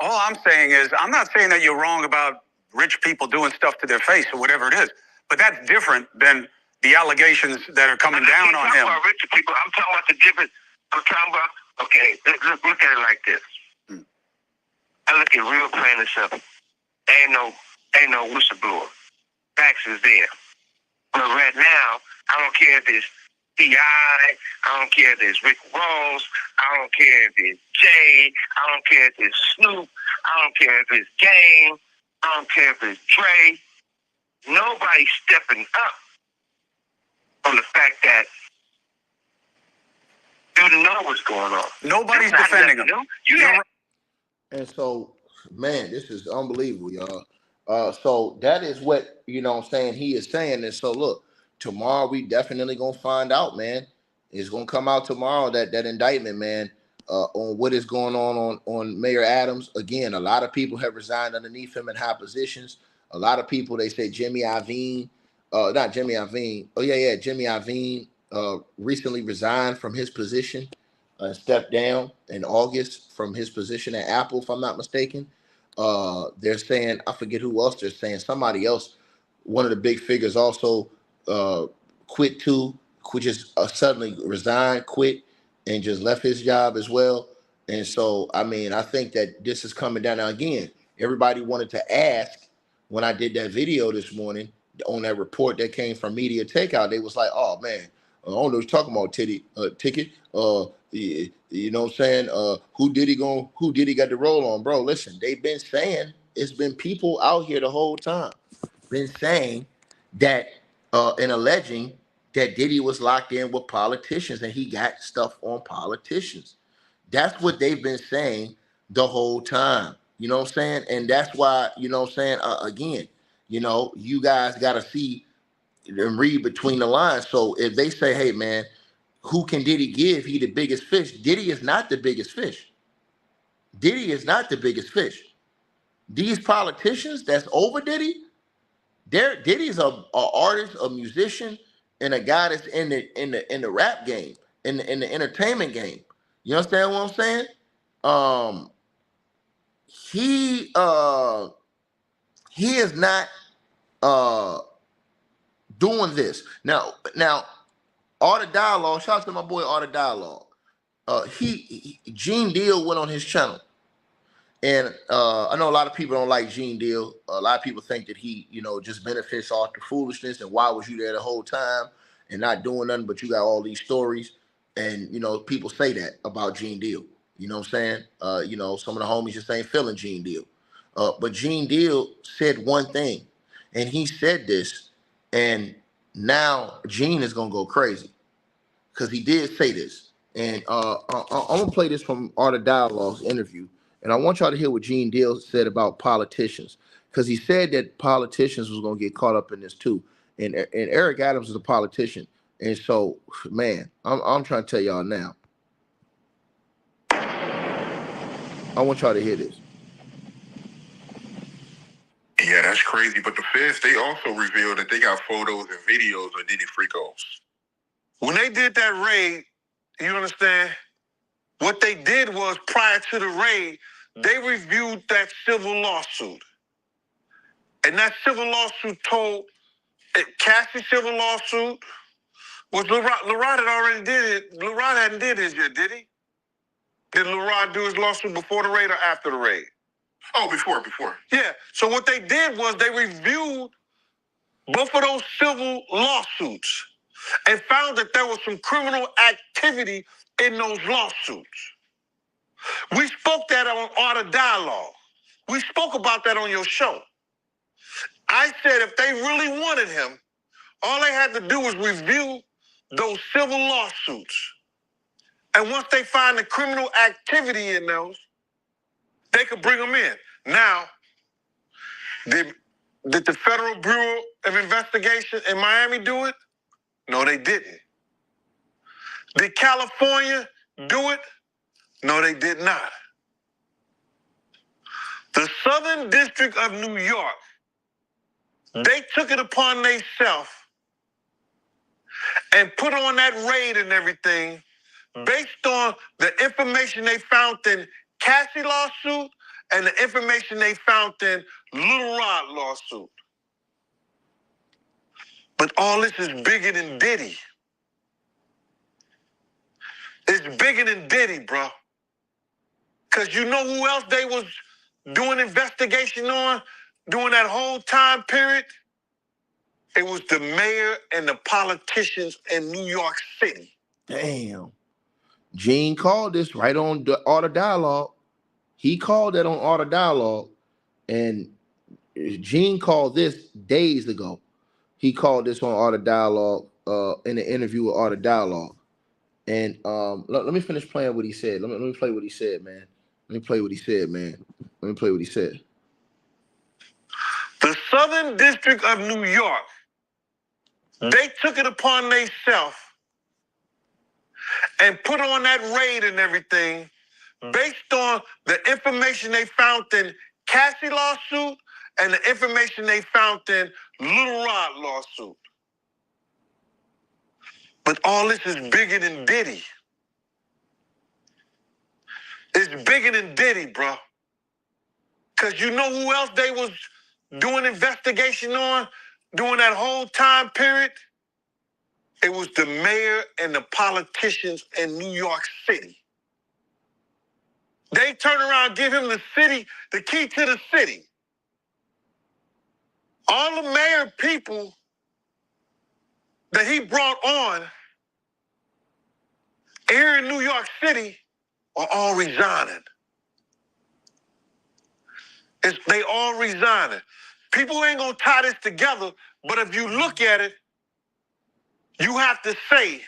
all I'm saying is, I'm not saying that you're wrong about rich people doing stuff to their face or whatever it is, but that's different than the allegations that are coming down on him. I'm talking about rich people. I'm talking about the difference. I'm talking about, okay, look at it like this. I look at real plain and simple. Ain't no whistleblower. Facts is there. But right now, I don't care if it's T.I., I don't care if it's Rick Ross, I don't care if it's Jay, I don't care if it's Snoop, I don't care if it's Game, I don't care if it's Dre. Nobody's stepping up on the fact that you know what's going on. Nobody's defending him. And so, man, this is unbelievable, y'all. So that is what, I'm saying, he is saying. And so look, tomorrow we definitely gonna find out, man. It's gonna come out tomorrow, that indictment, man, on what is going on Mayor Adams. Again, a lot of people have resigned underneath him in high positions. A lot of people, they say Jimmy Iovine, not Jimmy Iovine. Oh yeah, Jimmy Iovine recently resigned from his position, stepped down in August from his position at Apple, if I'm not mistaken. They're saying, I forget who else they're saying, somebody else, one of the big figures also uh, quit too, just suddenly resigned, quit, and just left his job as well. And so, I mean, I think that this is coming down. Now, again, everybody wanted to ask when I did that video this morning on that report that came from Media Takeout, they was like, oh, man, I don't know what you're talking about, Ticket. You know what I'm saying? Who did he got the roll on, bro? Listen, they've been saying, it's been people out here the whole time been saying that and alleging that Diddy was locked in with politicians and he got stuff on politicians. That's what they've been saying the whole time. You know what I'm saying? And that's why, again, you guys got to see and read between the lines. So if they say, hey, man, who can Diddy give? He the biggest fish. Diddy is not the biggest fish. Diddy is not the biggest fish. These politicians that's over Diddy, Diddy's a artist, a musician, and a guy that's in the rap game, in the entertainment game. You understand what I'm saying? He is not doing this. Now Art of Dialogue, shout out to my boy Art of Dialogue. Gene Deal went on his channel. And I know a lot of people don't like Gene Deal. A lot of people think that he, just benefits off the foolishness. And why was you there the whole time and not doing nothing? But you got all these stories. And, people say that about Gene Deal. You know what I'm saying? Some of the homies just ain't feeling Gene Deal. But Gene Deal said one thing. And he said this. And now Gene is going to go crazy. Because he did say this. And I'm going to play this from Art of Dialogue's interview. And I want y'all to hear what Gene Deal said about politicians. Because he said that politicians was going to get caught up in this too. And Eric Adams is a politician. And so, man, I'm trying to tell y'all now. I want y'all to hear this. Yeah, that's crazy. But the feds, they also revealed that they got photos and videos of Diddy Fricos. When they did that raid, you understand? What they did was, prior to the raid, they reviewed that civil lawsuit. And that civil lawsuit told, Cassie's civil lawsuit was LeRod had already did it. LeRod hadn't did his yet, did he? Did LeRod do his lawsuit before the raid or after the raid? Oh, before. Yeah, so what they did was they reviewed both of those civil lawsuits and found that there was some criminal activity in those lawsuits. We spoke that on Art of Dialogue. We spoke about that on your show. I said if they really wanted him, all they had to do was review those civil lawsuits. And once they find the criminal activity in those, they could bring him in. Now, did the Federal Bureau of Investigation in Miami do it? No, they didn't. Did California do it? No, they did not. The Southern District of New York, they took it upon themselves and put on that raid and everything based on the information they found in Cassie lawsuit and the information they found in Little Rod lawsuit. But all this is bigger than Diddy. It's bigger than Diddy, bro. Because you know who else they was doing investigation on during that whole time period? It was the mayor and the politicians in New York City. Damn. Gene called this right on the Art of Dialogue. He called that on Art of Dialogue. And Gene called this days ago. He called this on Art of Dialogue in an interview with Art of Dialogue. And let me finish playing what he said. Let me play what he said, man. Let me play what he said, man. Let me play what he said. The Southern District of New York, they took it upon themselves and put on that raid and everything based on the information they found in Cassie lawsuit and the information they found in Little Rod lawsuit. But all this is bigger than Diddy. It's bigger than Diddy, bro. Because you know who else they was doing investigation on during that whole time period? It was the mayor and the politicians in New York City. They turn around and give him the key to the city. All the mayor people that he brought on here in New York City are all resigning. They all resigning. People ain't gonna tie this together, but if you look at it, you have to say,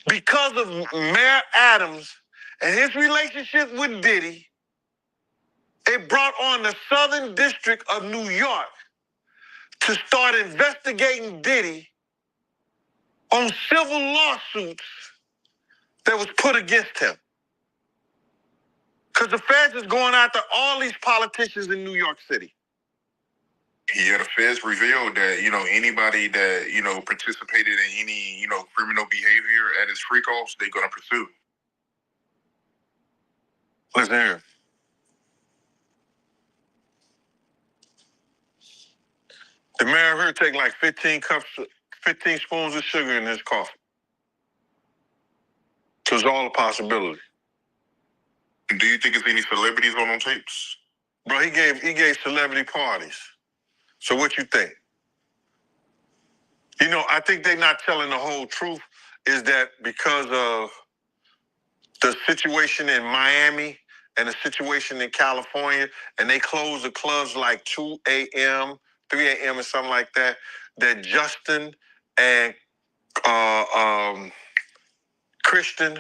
because of Mayor Adams and his relationship with Diddy, it brought on the Southern District of New York to start investigating Diddy on civil lawsuits that was put against him. Because the feds is going after all these politicians in New York City. Yeah, the feds revealed that, anybody that, participated in any, criminal behavior at his freak-offs, they're going to pursue. Listen here. The mayor here take like 15 spoons of sugar in his coffee. So it's all a possibility. Do you think there's any celebrities on tapes? Bro, he gave celebrity parties. So what you think? I think they're not telling the whole truth, is that because of the situation in Miami and the situation in California, and they close the clubs like 2 a.m., 3 a.m. or something like that, that Justin and Christian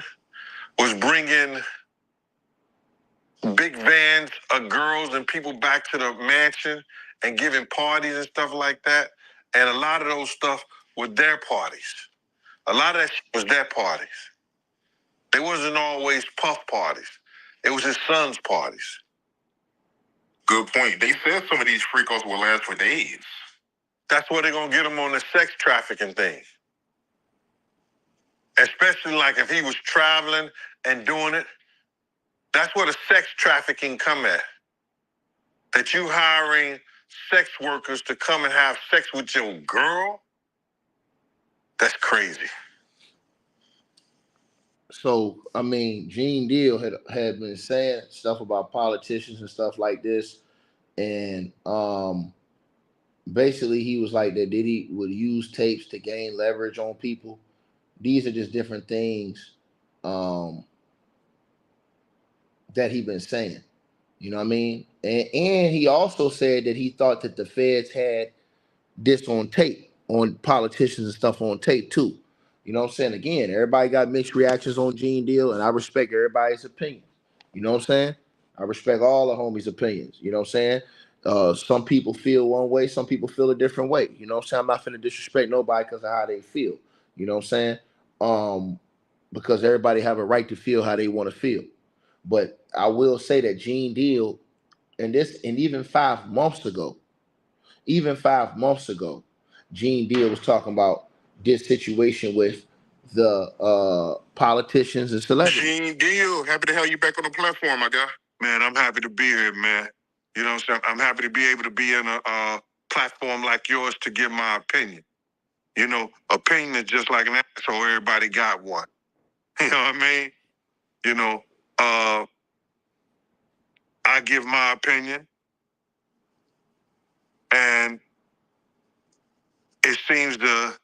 was bringing big vans of girls and people back to the mansion and giving parties and stuff like that. And a lot of those stuff were their parties. A lot of that was their parties. It wasn't always Puff parties. It was his son's parties. Good point. They said some of these freak-offs will last for days. That's where they're going to get him on the sex trafficking thing. Especially like if he was traveling and doing it. That's where the sex trafficking come at. That you hiring sex workers to come and have sex with your girl? That's crazy. So, I mean, Gene Deal had been saying stuff about politicians and stuff like this. And basically he was like that Diddy would use tapes to gain leverage on people. These are just different things that he been saying. You know what I mean? And he also said that he thought that the feds had this on tape, on politicians and stuff on tape too. You know what I'm saying? Again, everybody got mixed reactions on Gene Deal, and I respect everybody's opinion. You know what I'm saying? I respect all the homies' opinions. You know what I'm saying? Some people feel one way, some people feel a different way. You know what I'm saying? I'm not finna disrespect nobody because of how they feel. You know what I'm saying? Because everybody have a right to feel how they want to feel. But I will say that Gene Deal, and even 5 months ago, Gene Deal was talking about this situation with the politicians and celebrities. Gene Deal, happy to have you back on the platform, my guy. Man, I'm happy to be here, man. You know what I'm saying? I'm happy to be able to be in a platform like yours to give my opinion. Opinion is just like an asshole. Everybody got one. You know what I mean? I give my opinion, and it seems to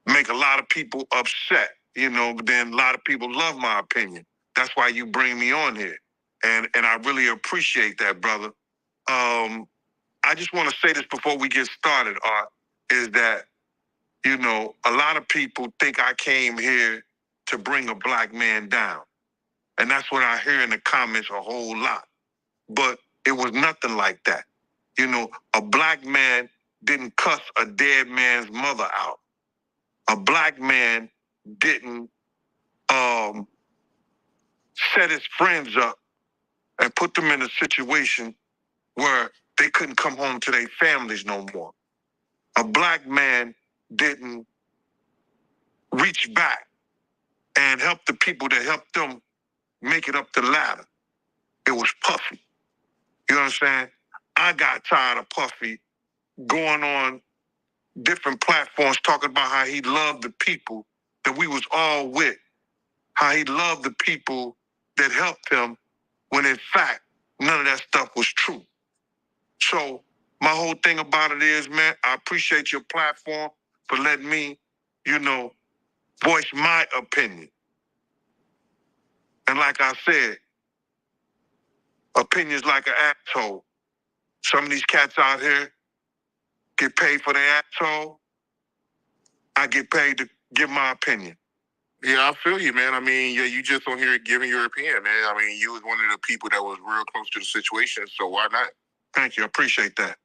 make a lot of people upset, but then a lot of people love my opinion. That's why you bring me on here. And I really appreciate that, brother. I just want to say this before we get started, Art, is that, a lot of people think I came here to bring a black man down. And that's what I hear in the comments a whole lot. But it was nothing like that. You know, a black man didn't cuss a dead man's mother out. A black man didn't set his friends up and put them in a situation where they couldn't come home to their families no more. A black man didn't reach back and help the people that helped them make it up the ladder. It was Puffy. You understand? I got tired of Puffy going on different platforms talking about how he loved the people that we was all with, how he loved the people that helped him, when in fact, none of that stuff was true. So my whole thing about it is, man, I appreciate your platform for letting me, voice my opinion. And like I said, opinions like an asshole. Some of these cats out here get paid for their asshole. I get paid to give my opinion. Yeah, I feel you, man. I mean, yeah, you just on here giving your opinion, man. I mean, you was one of the people that was real close to the situation, so why not? Thank you. I appreciate that.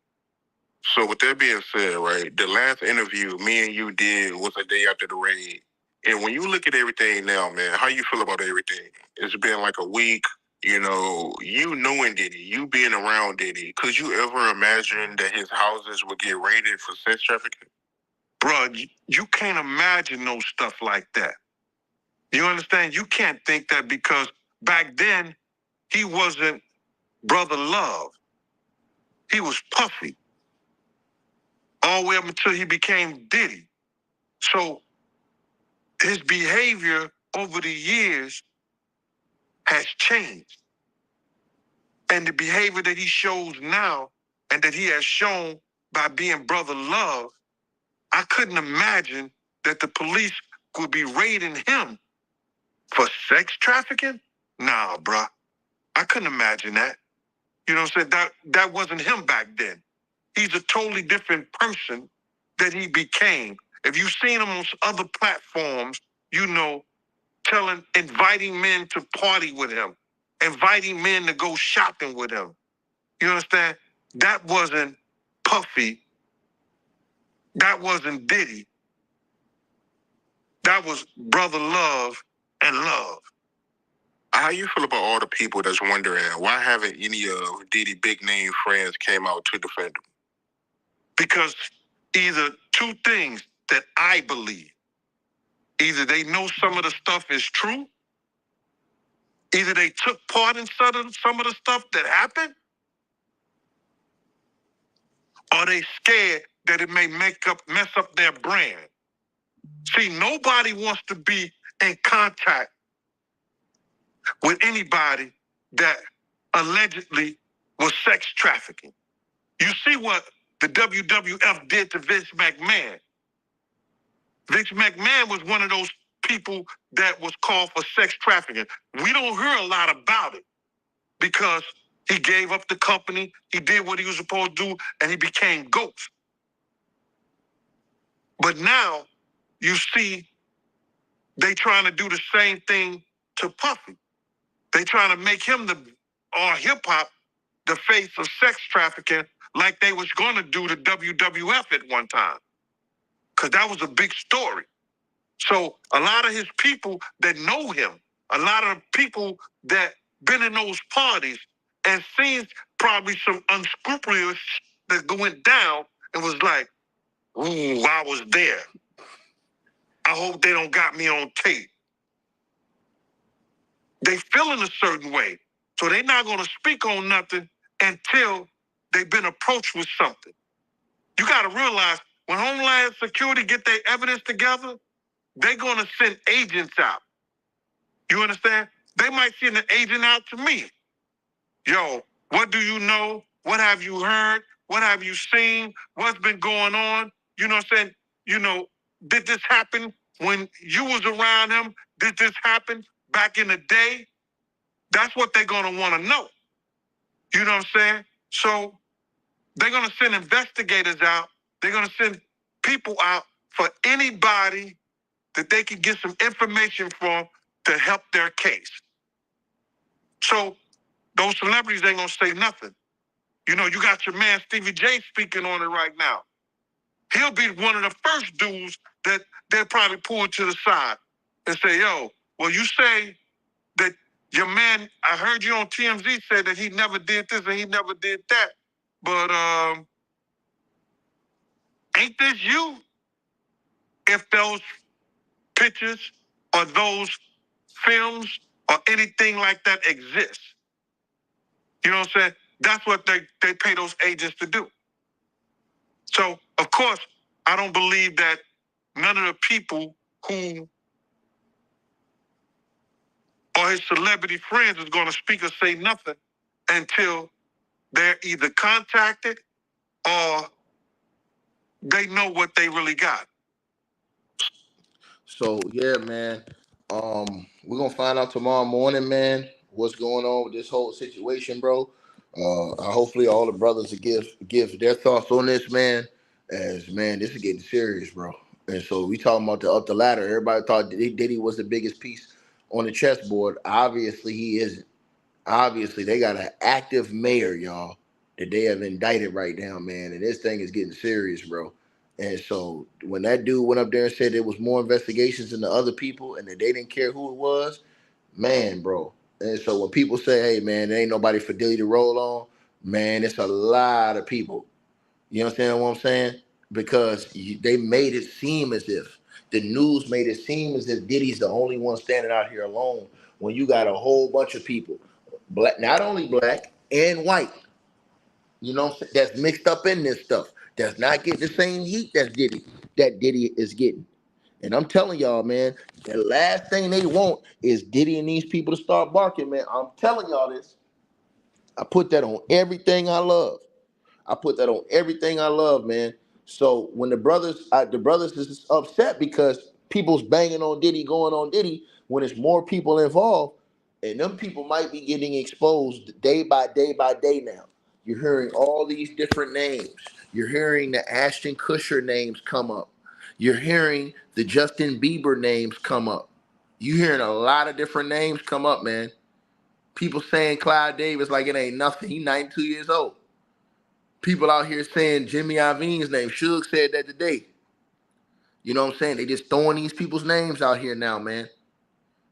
So with that being said, right, the last interview me and you did was a day after the raid. And when you look at everything now, man, how you feel about everything? It's been like a week, you knowing Diddy, you being around Diddy. Could you ever imagine that his houses would get raided for sex trafficking? Bruh, you can't imagine no stuff like that. You understand? You can't think that, because back then, he wasn't Brother Love. He was Puffy. All the way up until he became Diddy. So his behavior over the years has changed. And the behavior that he shows now, and that he has shown by being Brother Love, I couldn't imagine that the police would be raiding him for sex trafficking? Nah, bruh. I couldn't imagine that. You know what I'm saying? That wasn't him back then. He's a totally different person that he became. If you've seen him on other platforms, inviting men to party with him, inviting men to go shopping with him. You understand? That wasn't Puffy. That wasn't Diddy. That was Brother Love and Love. How you feel about all the people that's wondering why haven't any of Diddy big name friends came out to defend him? Because either two things that I believe. Either they know some of the stuff is true, either they took part in some of the stuff that happened, or they scared that it may mess up their brand. See, nobody wants to be in contact with anybody that allegedly was sex trafficking. You see what the WWF did to Vince McMahon. Vince McMahon was one of those people that was called for sex trafficking. We don't hear a lot about it because he gave up the company, he did what he was supposed to do, and he became Ghost. But now you see they trying to do the same thing to Puffy. They trying to make him or hip-hop the face of sex trafficking, like they was going to do to WWF at one time. Because that was a big story. So a lot of his people that know him, a lot of people that been in those parties and seen probably some unscrupulous that went down and was like, ooh, I was there. I hope they don't got me on tape. They feeling a certain way. So they're not going to speak on nothing until they've been approached with something. You got to realize when Homeland Security get their evidence together, they're going to send agents out. You understand? They might send an agent out to me. Yo, what do you know? What have you heard? What have you seen? What's been going on? You know what I'm saying? Did this happen when you was around him? Did this happen back in the day? That's what they're going to want to know. You know what I'm saying? So they're going to send investigators out. They're going to send people out for anybody that they can get some information from to help their case. So those celebrities ain't gonna say nothing. You know, you got your man Stevie J speaking on it right now. He'll be one of the first dudes that they'll probably pull to the side and say, yo, well, you say that your man, I heard you on TMZ say that he never did this and he never did that. But ain't this you? If those pictures or those films or anything like that exist. You know what I'm saying? That's what they pay those agents to do. So, of course, I don't believe that none of the people who are his celebrity friends is going to speak or say nothing until they're either contacted or they know what they really got. So yeah, man. We're gonna find out tomorrow morning, man, what's going on with this whole situation, bro. Hopefully all the brothers will give their thoughts on this, man. As man, this is getting serious, bro. And so we talking about the up the ladder. Everybody thought Diddy was the biggest piece on the chessboard. Obviously, he isn't. Obviously, they got an active mayor, y'all, that they have indicted right now, man. And this thing is getting serious, bro. And so when that dude went up there and said there was more investigations than the other people and that they didn't care who it was, man, bro. And so when people say, hey, man, there ain't nobody for Diddy to roll on, man, it's a lot of people. You understand what I'm saying? Because they made it seem as if the news made it seem as if Diddy's the only one standing out here alone when you got a whole bunch of people, black, not only black and white, you know, that's mixed up in this stuff. That's not getting the same heat that Diddy is getting. And I'm telling y'all, man, the last thing they want is Diddy and these people to start barking, man. I'm telling y'all this. I put that on everything I love. I put that on everything I love, man. So when the brothers is upset because people's banging on Diddy, going on Diddy, when it's more people involved, and them people might be getting exposed day by day by day now. You're hearing all these different names. You're hearing the Ashton Kutcher names come up. You're hearing the Justin Bieber names come up. You're hearing a lot of different names come up, man. People saying Clive Davis like it ain't nothing. He's 92 years old. People out here saying Jimmy Iovine's name. Suge said that today. You know what I'm saying? They just throwing these people's names out here now, man.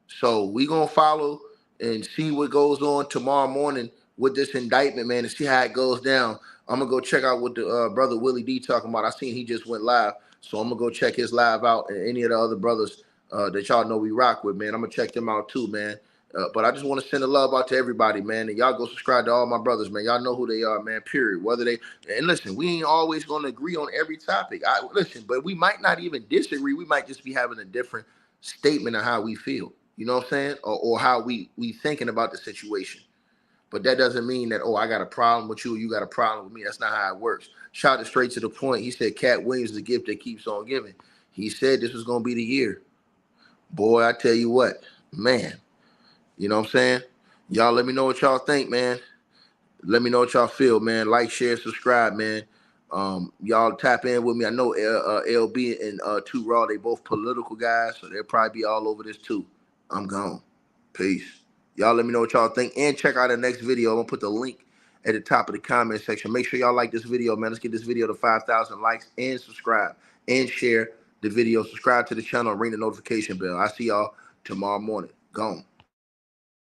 So we gonna follow and see what goes on tomorrow morning with this indictment, man, and see how it goes down. I'm gonna go check out what the brother Willie D talking about. I seen he just went live, so I'm gonna go check his live out and any of the other brothers that y'all know we rock with, man. I'm gonna check them out too, man. But I just want to send a love out to everybody, man. And y'all go subscribe to all my brothers, man. Y'all know who they are, man. Period. Whether they and listen, we ain't always gonna agree on every topic. Listen, but we might not even disagree. We might just be having a different statement of how we feel. You know what I'm saying? Or how we thinking about the situation. But that doesn't mean that, oh, I got a problem with you, you got a problem with me. That's not how it works. Shout it straight to the point. He said Cat Williams is the gift that keeps on giving. He said this was gonna be the year. Boy, I tell you what, man. You know what I'm saying? Y'all let me know what y'all think, man. Let me know what y'all feel, man. Like, share, subscribe, man. Y'all tap in with me. I know LB and Too Raw, they both political guys, so they'll probably be all over this too. I'm gone. Peace. Y'all let me know what y'all think. And check out the next video. I'm going to put the link at the top of the comment section. Make sure y'all like this video, man. Let's get this video to 5,000 likes and subscribe and share the video. Subscribe to the channel and ring the notification bell. I see y'all tomorrow morning. Gone.